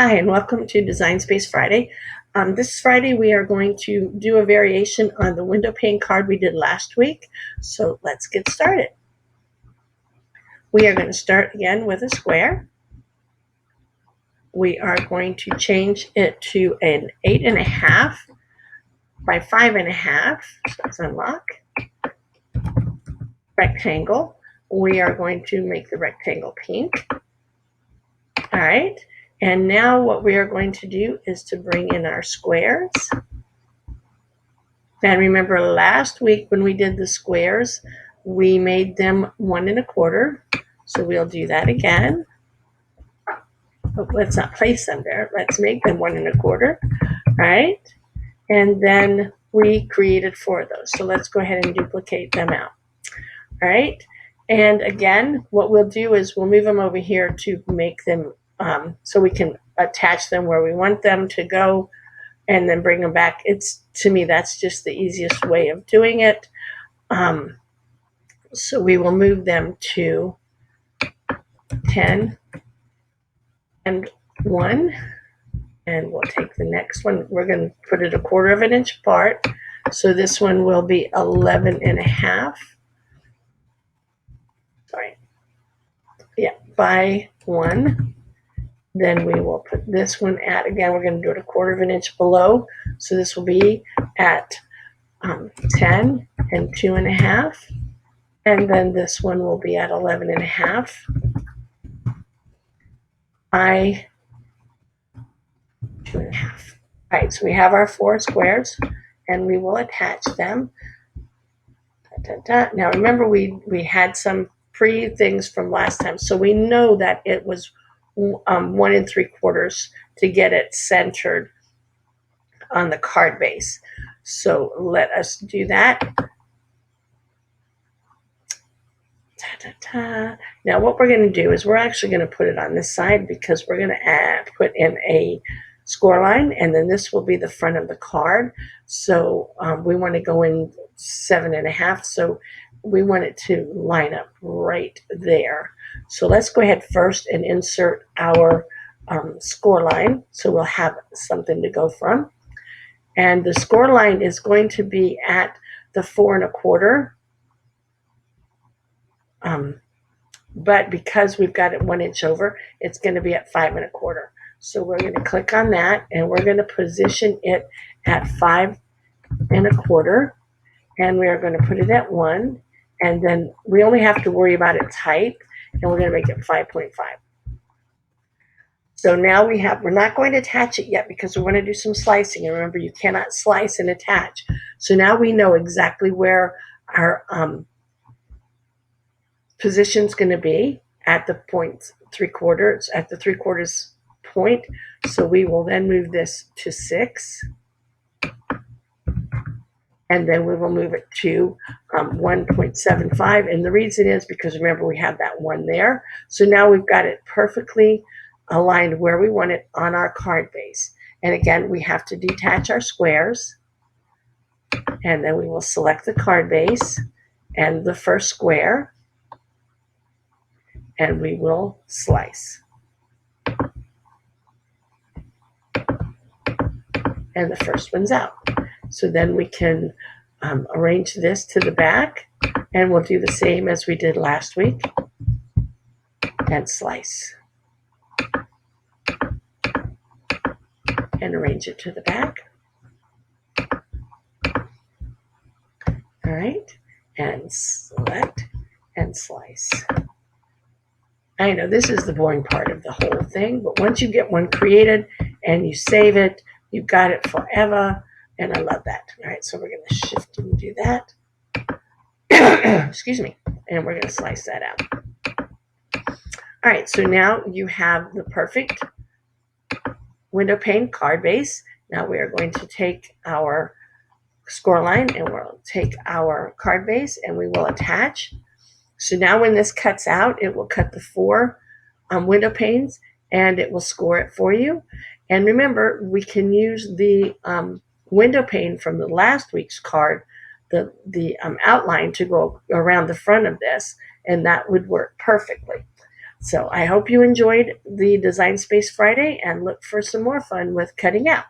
Hi, and welcome to Design Space Friday. This Friday, we are going to do a variation on the window pane card we did last week. So let's get started. We are going to start again with a square. We are going to change it to an 8.5 by 5.5. So let's unlock. Rectangle. We are going to make the rectangle pink. All right. And now what we are going to do is to bring in our squares. And remember last week when we did the squares, we made them 1 1/4. So we'll do that again. But let's not place them there. Let's make them 1 1/4. Right? And then we created 4 of those. So let's go ahead and duplicate them out. All right. And again, what we'll do is we'll move them over here to make them so we can attach them where we want them to go and then bring them back. To me, that's just the easiest way of doing it. So we will move them to 10 and 1, and we'll take the next one. We're going to put it 1/4 of an inch apart. So this one will be 11.5. Sorry. Yeah, by 1. Then we will put this one at, again, we're going to do it 1/4 of an inch below. So this will be at 10 and 2.5. And then this one will be at 11.5 by 2.5. All right, so we have our 4 squares, and we will attach them. Now remember, we had some pre-things from last time, so we know that it was 1 3/4 to get it centered on the card base. So let us do that. Now what we're going to do is we're actually going to put it on this side because we're going to put in a score line, and then this will be the front of the card. So we want to go in 7.5. So we want it to line up right there. So let's go ahead first and insert our score line so we'll have something to go from. And the score line is going to be at the 4 1/4. But because we've got it 1 inch over, it's going to be at 5 1/4. So we're going to click on that, and we're going to position it at 5 1/4, and we are going to put it at 1, and then we only have to worry about its height, and we're going to make it 5.5. So now we're not going to attach it yet because we want to do some slicing, and remember, you cannot slice and attach. So now we know exactly where our position's going to be at the 3/4, at the 3/4 point. So we will then move this to 6, and then we will move it to 1.75. And the reason is because remember, we have that 1 there. So now we've got it perfectly aligned where we want it on our card base. And again, we have to detach our squares, and then we will select the card base and the first square, and we will slice. And the first one's out. So then we can arrange this to the back, and we'll do the same as we did last week and slice. And arrange it to the back. All right, and select and slice. I know this is the boring part of the whole thing, but once you get one created and you save it, you've got it forever, and I love that. All right, so we're going to shift and do that. Excuse me, and we're going to slice that out. All right, so now you have the perfect window pane card base. Now we are going to take our score line, and we'll take our card base, and we will attach. So now when this cuts out, it will cut the 4 window panes, and it will score it for you. And remember, we can use the window pane from the last week's card, the outline, to go around the front of this, and that would work perfectly. So I hope you enjoyed the Design Space Friday and look for some more fun with cutting out.